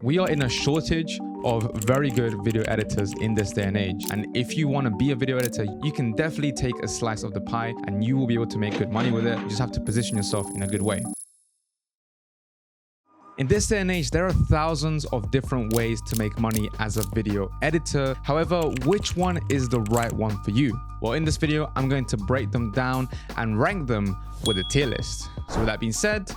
We are in a shortage of very good video editors in this day and age. And if you want to be a video editor, you can definitely take a slice of the pie and you will be able to make good money with it. You just have to position yourself in a good way. In this day and age, there are thousands of different ways to make money as a video editor. However, which one is the right one for you? Well, in this video, I'm going to break them down and rank them with a tier list. So with that being said,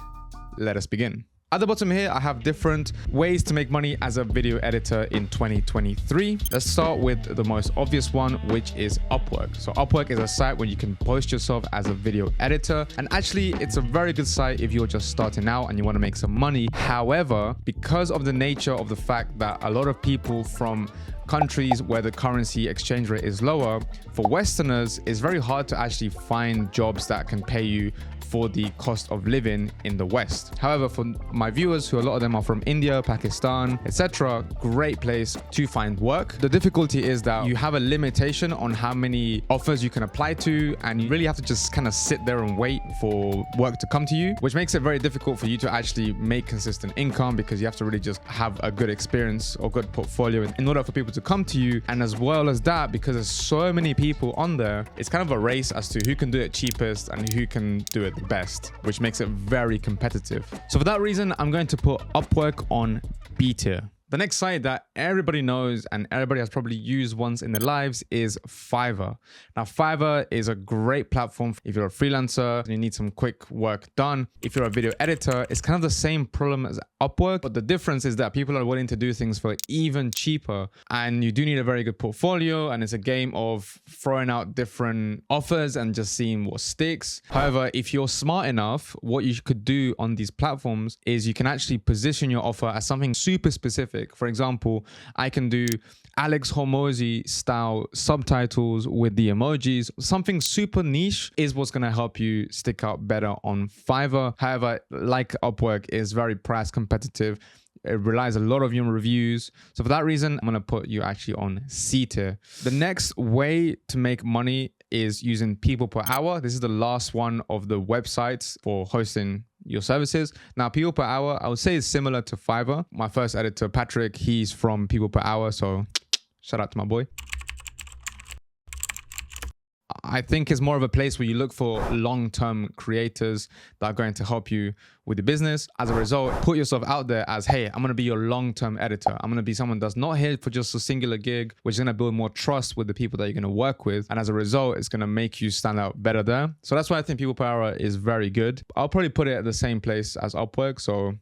let us begin. At the bottom here, I have different ways to make money as a video editor in 2023. Let's start with the most obvious one, which is Upwork. So Upwork is a site where you can post yourself as a video editor. And actually, it's a very good site if you're just starting out and you want to make some money. However, because of the nature of the fact that a lot of people from countries where the currency exchange rate is lower, for Westerners, it's very hard to actually find jobs that can pay you for the cost of living in the West. However, for my viewers, who a lot of them are from India, Pakistan, etc., great place to find work. The difficulty is that you have a limitation on how many offers you can apply to, and you really have to just kind of sit there and wait for work to come to you, which makes it very difficult for you to actually make consistent income because you have to really just have a good experience or good portfolio in order for people to come to you. And as well as that, because there's so many people on there, it's kind of a race as to who can do it cheapest and who can do it best, which makes it very competitive. So for that reason, I'm going to put Upwork on B tier. The next site that everybody knows and everybody has probably used once in their lives is Fiverr. Now, Fiverr is a great platform if you're a freelancer and you need some quick work done. If you're a video editor, it's kind of the same problem as Upwork, but the difference is that people are willing to do things for even cheaper. And you do need a very good portfolio, and it's a game of throwing out different offers and just seeing what sticks. However, if you're smart enough, what you could do on these platforms is you can actually position your offer as something super specific. For example, I can do Alex Hormozy style subtitles with the emojis. Something super niche is what's going to help you stick out better on Fiverr. However, like Upwork, is very price competitive. It relies a lot on your reviews. So for that reason, I'm going to put you actually on C tier. The next way to make money is using people per hour. This is the last one of the websites for hosting your services. Now, people per hour, I would say is similar to Fiverr. My first editor, Patrick, he's from people per hour. So shout out to my boy. I think it's more of a place where you look for long-term creators that are going to help you with the business. As a result, put yourself out there as, hey, I'm going to be your long-term editor. I'm going to be someone that's not here for just a singular gig, which is going to build more trust with the people that you're going to work with. And as a result, it's going to make you stand out better there. So that's why I think people per hour is very good. I'll probably put it at the same place as Upwork. So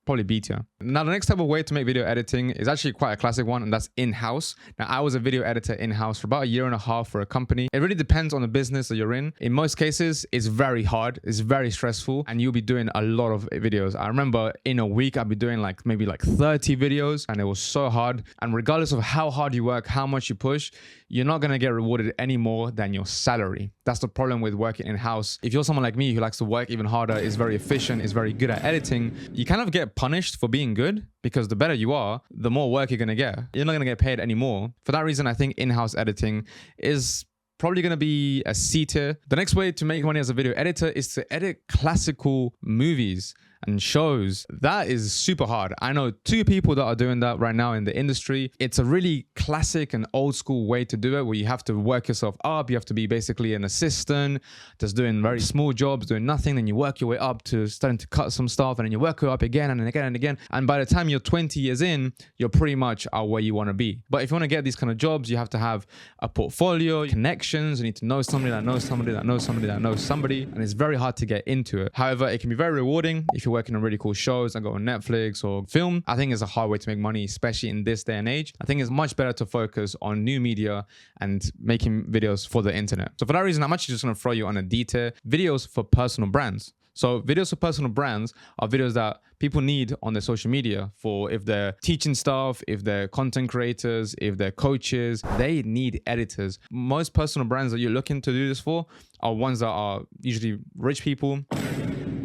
probably B tier. Now, the next type of way to make video editing is actually quite a classic one, and that's in-house. Now, I was a video editor in-house for about a year and a half for a company. It really depends on the business that you're in. In most cases, it's very hard, it's very stressful, and you'll be doing a lot of videos. I remember in a week, I'd be doing maybe 30 videos, and it was so hard. And regardless of how hard you work, how much you push, you're not gonna get rewarded any more than your salary. That's the problem with working in-house. If you're someone like me who likes to work even harder, is very efficient, is very good at editing, you kind of get punished for being good, because the better you are, the more work you're going to get. You're not going to get paid anymore. For that reason, I think in-house editing is probably going to be a C tier. The next way to make money as a video editor is to edit classical movies and shows. That is super hard. I know 2 people that are doing that right now in the industry. It's a really classic and old school way to do it, where you have to work yourself up. You have to be basically an assistant, just doing very small jobs, doing nothing. Then you work your way up to starting to cut some stuff, and then you work your way up again and again and again. And by the time you're 20 years in, you're pretty much where you want to be. But if you want to get these kind of jobs, you have to have a portfolio, connections. You need to know somebody that knows somebody that knows somebody that knows somebody. And it's very hard to get into it. However, it can be very rewarding if you're working on really cool shows and go on Netflix or film. I think it's a hard way to make money, especially in this day and age. I think it's much better to focus on new media and making videos for the internet. So for that reason, I'm actually just going to throw you on a D tier, videos for personal brands. So videos for personal brands are videos that people need on their social media for if they're teaching stuff, if they're content creators, if they're coaches, they need editors. Most personal brands that you're looking to do this for are ones that are usually rich people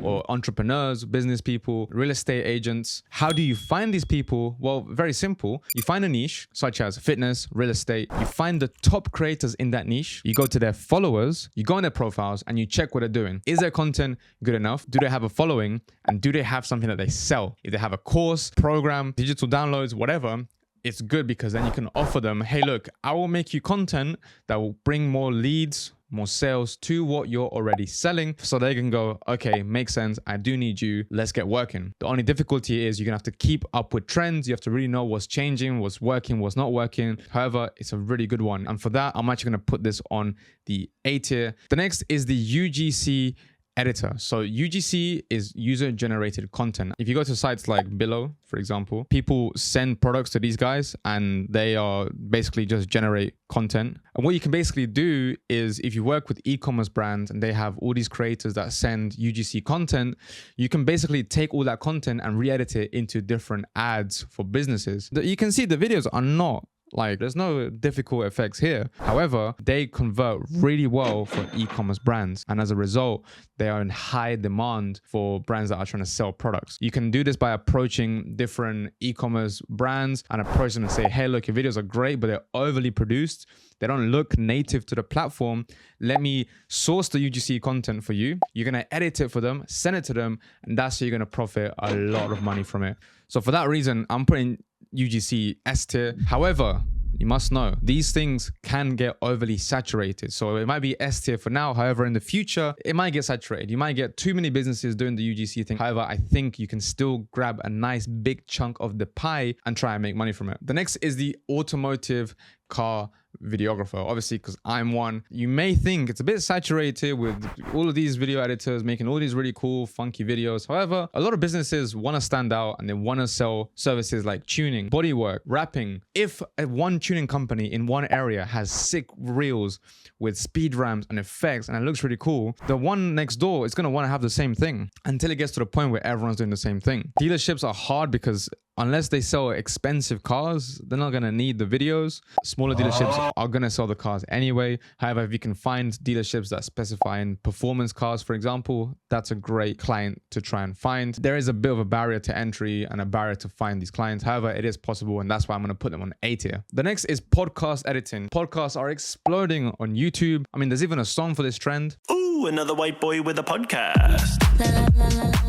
or entrepreneurs, business people, real estate agents. How do you find these people? Well, very simple. You find a niche such as fitness, real estate. You find the top creators in that niche. You go to their followers, you go on their profiles and you check what they're doing. Is their content good enough? Do they have a following? And do they have something that they sell? If they have a course, program, digital downloads, whatever, it's good because then you can offer them, hey, look, I will make you content that will bring more leads, more sales to what you're already selling. So they can go, okay, makes sense. I do need you. Let's get working. The only difficulty is you're gonna have to keep up with trends. You have to really know what's changing, what's working, what's not working. However, it's a really good one. And for that, I'm actually gonna put this on the A tier. The next is the UGC Editor. So UGC is user-generated content. If you go to sites like Below, for example, people send products to these guys and they are basically just generate content. And what you can basically do is if you work with e-commerce brands and they have all these creators that send UGC content, you can basically take all that content and re-edit it into different ads for businesses. You can see the videos are not there's no difficult effects here. However, they convert really well for e-commerce brands. And as a result, they are in high demand for brands that are trying to sell products. You can do this by approaching different e-commerce brands and approach them and say, hey, look, your videos are great, but they're overly produced. They don't look native to the platform. Let me source the UGC content for you. You're going to edit it for them, send it to them, and that's how you're going to profit a lot of money from it. So for that reason, I'm putting UGC S tier. However, you must know these things can get overly saturated. So it might be S tier for now. However, in the future, it might get saturated. You might get too many businesses doing the UGC thing. However, I think you can still grab a nice big chunk of the pie and try and make money from it. The next is the Automotive Car videographer. Obviously, because I'm one, you may think it's a bit saturated with all of these video editors making all these really cool, funky videos. However, a lot of businesses want to stand out and they want to sell services like tuning, bodywork, wrapping. If one tuning company in one area has sick reels with speed ramps and effects and it looks really cool, the one next door is going to want to have the same thing until it gets to the point where everyone's doing the same thing. Dealerships are hard because unless they sell expensive cars, they're not going to need the videos. Smaller dealerships are going to sell the cars anyway. However, if you can find dealerships that specify in performance cars, for example, that's a great client to try and find. There is a bit of a barrier to entry and a barrier to find these clients. However, it is possible, and that's why I'm going to put them on A tier. The next is podcast editing. Podcasts are exploding on YouTube. I mean, there's even a song for this trend. Ooh, another white boy with a podcast.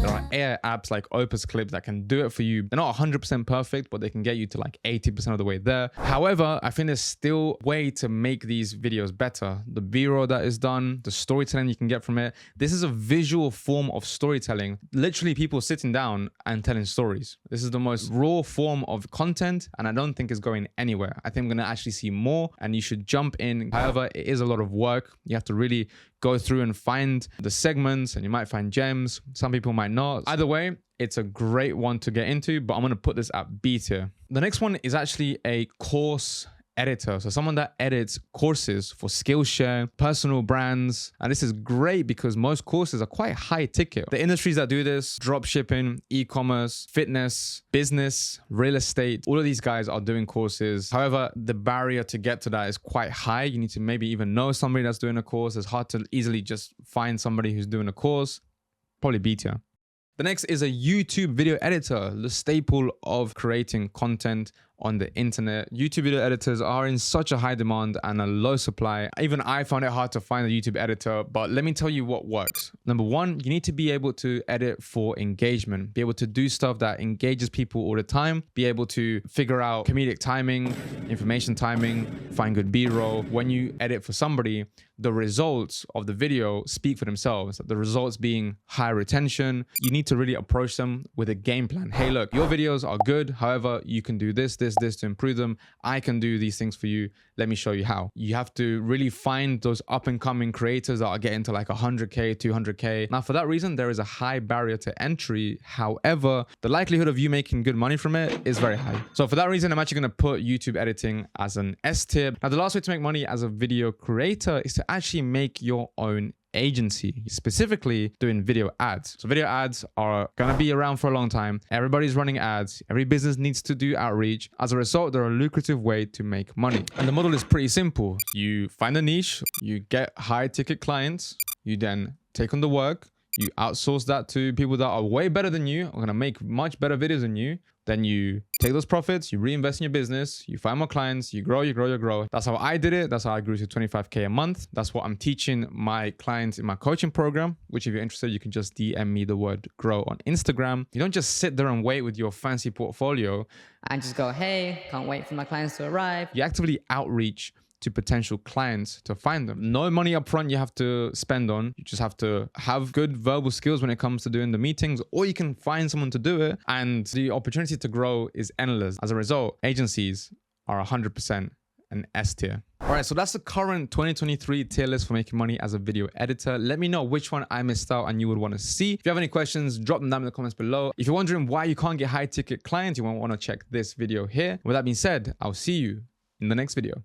There are AI apps like Opus Clips that can do it for you. They're not 100% perfect, but they can get you to like 80% of the way there. However, I think there's still a way to make these videos better. The B-roll that is done, the storytelling you can get from it. This is a visual form of storytelling. Literally people sitting down and telling stories. This is the most raw form of content, and I don't think it's going anywhere. I think I'm going to actually see more, and you should jump in. However, it is a lot of work. You have to really go through and find the segments, and you might find gems. Some people might not. Either way, it's a great one to get into, but I'm going to put this at B tier. The next one is actually a course editor. So someone that edits courses for Skillshare, personal brands. And this is great because most courses are quite high ticket. The industries that do this, drop shipping, e-commerce, fitness, business, real estate, all of these guys are doing courses. However, the barrier to get to that is quite high. You need to maybe even know somebody that's doing a course. It's hard to easily just find somebody who's doing a course. Probably B tier. The next is a YouTube video editor, the staple of creating content on the internet. YouTube video editors are in such a high demand and a low supply. Even I found it hard to find a YouTube editor, but let me tell you what works. Number one, you need to be able to edit for engagement, be able to do stuff that engages people all the time, be able to figure out comedic timing, information timing, find good B-roll. When you edit for somebody, the results of the video speak for themselves. The results being high retention. You need to really approach them with a game plan. Hey, look, your videos are good. However, you can do this to improve them. I can do these things for you. Let me show you how. You have to really find those up and coming creators that are getting to like 100K, 200K. Now, for that reason, there is a high barrier to entry. However, the likelihood of you making good money from it is very high. So for that reason, I'm actually going to put YouTube editing as an S tier. Now, the last way to make money as a video creator is to actually make your own agency, specifically doing video ads. So video ads are gonna be around for a long time. Everybody's running ads. Every business needs to do outreach. As a result, they're a lucrative way to make money. And the model is pretty simple. You find a niche, you get high ticket clients, you then take on the work, You outsource that to people that are way better than you, are going to make much better videos than you. Then you take those profits, you reinvest in your business, you find more clients, you grow, you grow, you grow. That's how I did it. That's how I grew to 25K a month. That's what I'm teaching my clients in my coaching program, which if you're interested, you can just DM me the word grow on Instagram. You don't just sit there and wait with your fancy portfolio and just go, hey, can't wait for my clients to arrive. You actively outreach to potential clients to find them. No money up front you have to spend on. You just have to have good verbal skills when it comes to doing the meetings, or you can find someone to do it. And the opportunity to grow is endless. As a result, agencies are 100% an S tier. All right, so that's the current 2023 tier list for making money as a video editor. Let me know which one I missed out and you would want to see. If you have any questions, drop them down in the comments below. If you're wondering why you can't get high ticket clients, you won't want to check this video here. With that being said, I'll see you in the next video.